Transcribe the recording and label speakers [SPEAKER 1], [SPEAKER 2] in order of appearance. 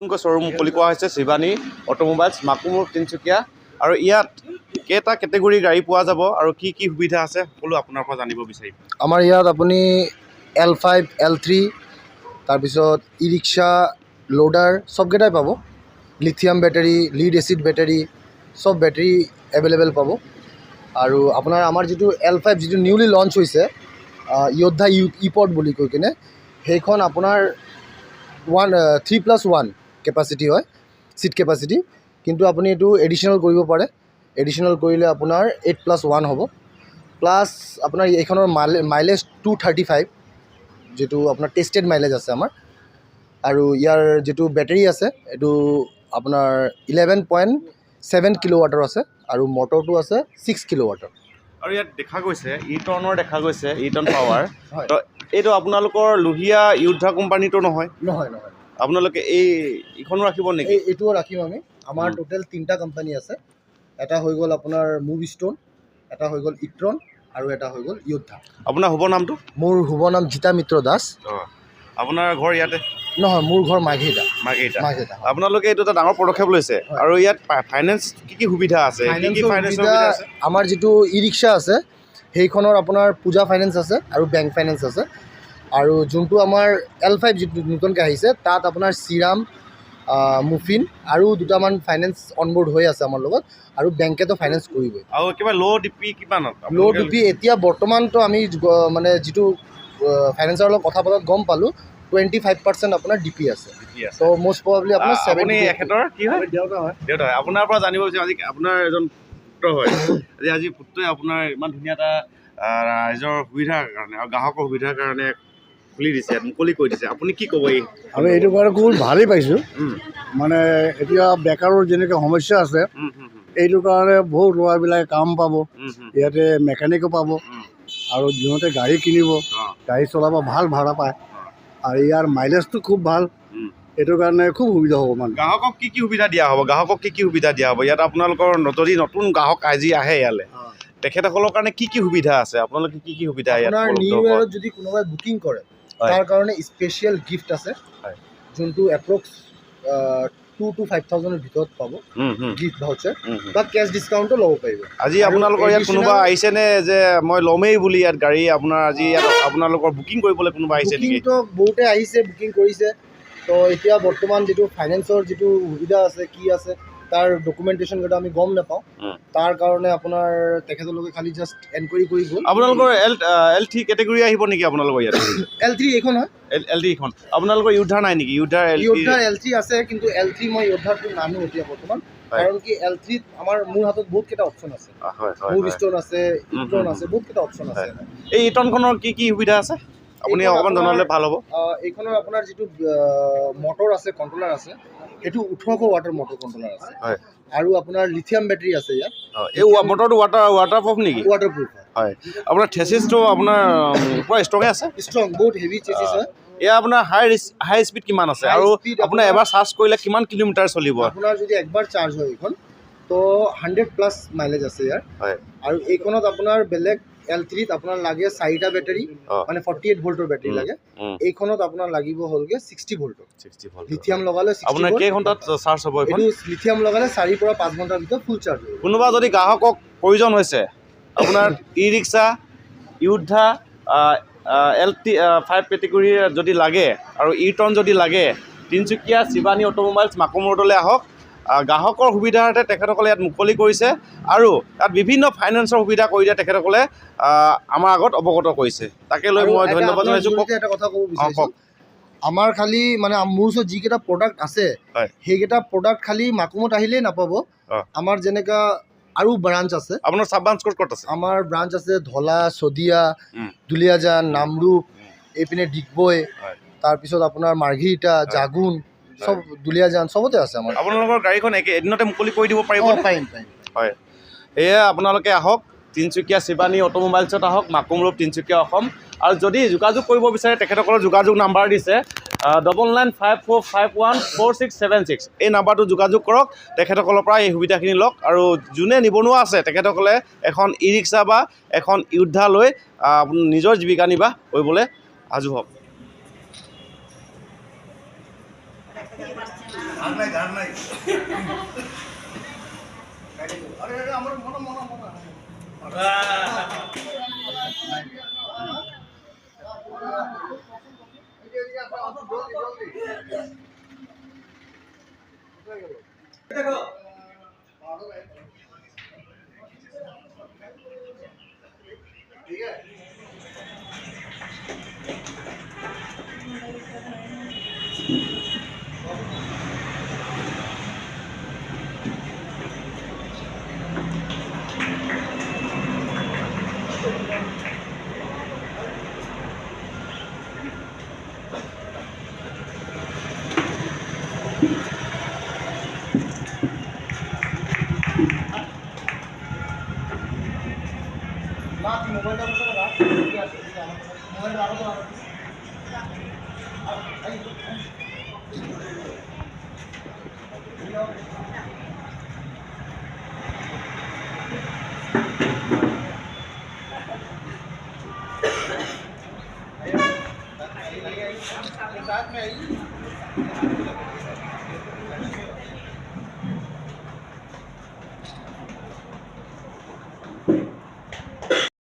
[SPEAKER 1] Showroom মুকলি কৰা হৈছে শিৱানী অটোমোবাইলছ মাকুমুৰ তিনিচুকীয়া আৰু ইয়াত কেইটা কেটেগৰীৰ গাড়ী পোৱা যাব আৰু কি কি সুবিধা আছে সকলো আপোনাৰ পৰা জানিব বিচাৰিম।
[SPEAKER 2] আমাৰ ইয়াত আপুনি L5 L3 তাৰপিছত ই ৰিক্সা লোডাৰ চবকেইটাই পাব। Lithium battery, lead acid battery চব বেটাৰী এভেইলেবল পাব। আৰু আপোনাৰ আমাৰ যিটো L5 যিটো নিউলি লঞ্চ হৈছে য়োদ্ধা ইপৰ্ট বুলি কৈ কিনে, সেইখন আপোনাৰ 3+1 কেপাচিটি হয়, ছিট কেপাচিটি। কিন্তু আপুনি এইটো এডিশ্যনেল কৰিব পাৰে। এডিশ্যনেল কৰিলে আপোনাৰ 8+1 হ'ব। প্লাছ আপোনাৰ এইখনৰ মাইলেজ 235, যিটো আপোনাৰ টেষ্টেড মাইলেজ আছে আমাৰ। আৰু ইয়াৰ যিটো বেটাৰী আছে এইটো আপোনাৰ 11.7 কিলোৱাটৰ আছে আৰু মটৰটো আছে 6 কিলোৱাটৰ।
[SPEAKER 1] আৰু ইয়াত দেখা গৈছে ইটনৰ দেখা গৈছে ইটন পাৱাৰ।
[SPEAKER 2] হয়।
[SPEAKER 1] তো এইটো আপোনালোকৰ লোহিয়া য়োদ্ধা কোম্পানীটো নহয়?
[SPEAKER 2] নহয়।
[SPEAKER 1] আপোনালোকে এইখনো ৰাখিব নেকি?
[SPEAKER 2] এইটোও ৰাখিম আমি। আমাৰ টোটেল 3টা কোম্পানী আছে। এটা হৈ গ'ল আপোনাৰ মুভ ষ্টোন, এটা হৈ গ'ল ইট্ৰন আৰু এটা হৈ গ'ল য়োদ্ধা।
[SPEAKER 1] আপোনাৰ শুভ নামটো?
[SPEAKER 2] মোৰ শুভ নাম জিতা মিত্ৰ দাস।
[SPEAKER 1] আপোনাৰ ঘৰ ইয়াতে?
[SPEAKER 2] নহয়, মোৰ ঘৰ মাঘেৰিটা।
[SPEAKER 1] মাঘেৰিটা। আপোনালোকে এইটো এটা ডাঙৰ পদক্ষেপ লৈছে। আৰু ইয়াত ফাইনেন্স কি সুবিধা আছে?
[SPEAKER 2] ফাইনেন্সৰ সুবিধা আমাৰ যিটো ই ৰিক্সা আছে সেইখনৰ আপোনাৰ পূজা ফাইনেন্স আছে আৰু বেংক ফাইনেন্স আছে। আৰু যোনটো আমাৰ L5 যিটো নতুনকৈ আহিছে তাত আপোনাৰ শ্ৰীৰাম, মুফিন আৰু দুটামান ফাইনেন্স অনবোৰ্ড হৈ আছে আমাৰ লগত, আৰু বেংকেতো ফাইনেন্স কৰিবই।
[SPEAKER 1] আৰু কিবা ল' ডিপি কিমান?
[SPEAKER 2] ল' ডিপি এতিয়া বৰ্তমানতো আমি মানে যিটো ফাইনেন্সৰ লগত কথা পতাত গম পালোঁ 25% আপোনাৰ ডিপি আছে। ত' মষ্ট প্ৰবাবলি আপোনাৰ 70।
[SPEAKER 1] এখেতৰ কি হয়? দেউতা হয়। আপোনাৰ পৰা জানিব বিচাৰিম, আজি আপোনাৰ এজন পুত্ৰ হয়, আজি পুত্ৰই আপোনাৰ ইমান ধুনীয়া এটা ৰাইজৰ সুবিধাৰ কাৰণে আৰু গ্ৰাহকৰ সুবিধাৰ কাৰণে খুলি দিছে, মুকলি কৰি দিছে, আপুনি কি ক'ব?
[SPEAKER 3] আমি এইটো কাৰণে খুব ভালেই পাইছোঁ। মানে এতিয়া বেকাৰৰ যেনেকৈ সমস্যা আছে, এইটো কাৰণে বহুত ল'ৰাবিলাকে কাম পাব, ইয়াতে মেকানিকো পাব, আৰু যিহঁতে গাড়ী কিনিব, গাড়ী চলাব ভাল ভাড়া পায়, আৰু ইয়াৰ মাইলেজটো খুব ভাল। এইটো কাৰণে খুব সুবিধা হ'ব। মানে
[SPEAKER 1] গ্ৰাহকক কি সুবিধা দিয়া হ'ব? ইয়াত আপোনালোকৰ যদি নতুন গ্ৰাহক আজি আহে ইয়ালৈ, তেখেতসকলৰ কাৰণে কি সুবিধা আছে? আপোনালোকে কি সুবিধা ইয়াত?
[SPEAKER 2] আপোনাৰ নিউ ইয়েৰত যদি কোনোবাই বুকিং কৰে তাৰ কাৰণে স্পেচিয়েল গিফ্ট আছে, যোনটো এপ্ৰক্স 2,000 to 5,000 ভিতৰত পাব গিফ্ট ভাউচাৰ, বা কেছ ডিছকাউণ্টো ল'ব পাৰিব।
[SPEAKER 1] আজি আপোনালোকৰ ইয়াত কোনোবা আহিছেনে যে মই ল'মেই বুলি ইয়াত গাড়ী আপোনাৰ আজি ইয়াত আপোনালোকৰ বুকিং কৰিবলৈ কোনোবা আহিছে নেকি?
[SPEAKER 2] বুকিংটো বহুতে আহিছে, বুকিং কৰিছে। তো এতিয়া বৰ্তমান যিটো ফাইনেন্সৰ যিটো সুবিধা আছে, কি আছে তাৰ ডকুমেণ্টেশ্যন কেইটা আমি গম নাপাওঁ। তাৰ কাৰণে আপোনাৰ তেখেতলোকে খালি জাষ্ট এনকুৱাৰী কৰি গ'ল।
[SPEAKER 1] আপোনালোকৰ L3 কেটেগৰী আহিব নেকি আপোনালোকৰ ইয়াত?
[SPEAKER 2] L3 এইখন হয়।
[SPEAKER 1] L3 এইখন আপোনালোকৰ য়োদ্ধা নাই নেকি? য়োদ্ধাৰ
[SPEAKER 2] L3 আছে, কিন্তু L3 মই য়োদ্ধাটো নানো এতিয়া বৰ্তমান, কাৰণ কি L3ত মোৰ হাতত বহুতকেইটা অপশ্যন আছে। মুভ ষ্টোন আছে, ইট্ৰন আছে, বহুতকেইটা অপশ্যন আছে।
[SPEAKER 1] এই ইটনখনৰ কি সুবিধা আছে আপুনি অকণমান জনালে ভাল হ'ব।
[SPEAKER 2] এইখনৰ আপোনাৰ যিটো মটৰ আছে, কণ্ট্ৰলাৰ আছে, সেইটো 1800 ৱাটৰ মটৰ কণ্ট্ৰলাৰ আছে। আৰু আপোনাৰ লিথিয়াম বেটাৰী আছে ইয়াত। এই
[SPEAKER 1] মটৰটো ৱাটাৰপ্ৰুফ নেকি?
[SPEAKER 2] ৱাটাৰপ্ৰুফ হয়।
[SPEAKER 1] আপোনাৰ থেচিছটো আপোনাৰ পুৰা ষ্ট্ৰঙে আছে?
[SPEAKER 2] ষ্ট্ৰং, বহুত হেভি চেচিছ হয়।
[SPEAKER 1] এয়া আপোনাৰ হাই স্পীড কিমান আছে, আৰু আপোনাৰ এবাৰ চাৰ্জ কৰিলে কিমান কিলোমিটাৰ চলিব?
[SPEAKER 2] আপোনাৰ যদি একবাৰ চাৰ্জ হয় এইখন, তো 100+ মাইলেজ আছে ইয়াৰ। আৰু এইখনত আপোনাৰ বেলেগ L3ত আপোনাৰ লাগে 4টা বেটাৰী, মানে 48 ভল্টৰ বেটাৰী লাগে। এইখনত আপোনাৰ লাগিব হ'লগে 60 ভল্টৰ। লিথিয়াম লগালে 60
[SPEAKER 1] আপোনাৰ কেইঘণ্টাত চাৰ্জ হ'ব?
[SPEAKER 2] এইটো লিথিয়াম লগালে 4 পৰা 5 ঘণ্টাৰ ভিতৰত ফুল চাৰ্জ হ'ব।
[SPEAKER 1] কোনোবা যদি গ্ৰাহকক প্ৰয়োজন হৈছে আপোনাৰ ই ৰিক্সা, য়োদ্ধা, L5 কেটেগৰী যদি লাগে আৰু ইটন যদি লাগে, তিনিচুকীয়া শিৱানী অটোমোবাইলছ মাকুম ৰোডলৈ আহক। গ্ৰাহকৰ সুবিধাৰ্থে তেখেতসকলে ইয়াত মুকলি কৰিছে, আৰু ইয়াত বিভিন্ন ফাইনেন্সৰ সুবিধা কৰি দিয়ে তেখেতসকলে আমাৰ আগত অৱগত কৰিছে। তাকে লৈ মই ধন্যবাদ জনাইছোঁ।
[SPEAKER 2] এটা কথা ক'ব বিচাৰিছোঁ, আমাৰ খালি মানে মোৰ ওচৰত যিকেইটা প্ৰডাক্ট আছে সেইকেইটা প্ৰডাক্ট খালি মাকুমত আহিলেই নাপাব। আমাৰ যেনেকা আৰু ব্ৰাঞ্চ আছে।
[SPEAKER 1] আপোনাৰ চাব ব্ৰাঞ্চ ক'ত আছে? আমাৰ
[SPEAKER 2] ব্ৰাঞ্চ আছে ধলা, চদিয়া, দুলিয়াজান, নামৰূপ, এইপিনে ডিগবৈ, তাৰপিছত আপোনাৰ মাৰ্ঘেৰিটা, জাগুন, চব দুলিয়াজান চবতে আছে আমাৰ।
[SPEAKER 1] আপোনালোকৰ গাড়ীখন এদিনতে মুকলি কৰি দিব পাৰিব?
[SPEAKER 2] পাৰিম।
[SPEAKER 1] হয়, সেয়ে আপোনালোকে আহক, তিনিচুকীয়া শিৱানী অটোমোবাইলছত আহক, মাকুম ৰোড, তিনিচুকীয়া, অসম। আৰু যদি যোগাযোগ কৰিব বিচাৰে তেখেতসকলৰ যোগাযোগ নাম্বাৰ দিছে 9954514676। এই নাম্বাৰটো যোগাযোগ কৰক, তেখেতসকলৰ পৰা এই সুবিধাখিনি লওক। আৰু যোনে নিবনুৱা আছে তেখেতসকলে এখন ই ৰিক্সা বা এখন য়োদ্ধা লৈ নিজৰ জীৱিকা নিৰ্বাহ কৰিবলৈ সাজু হওক। साथ में आई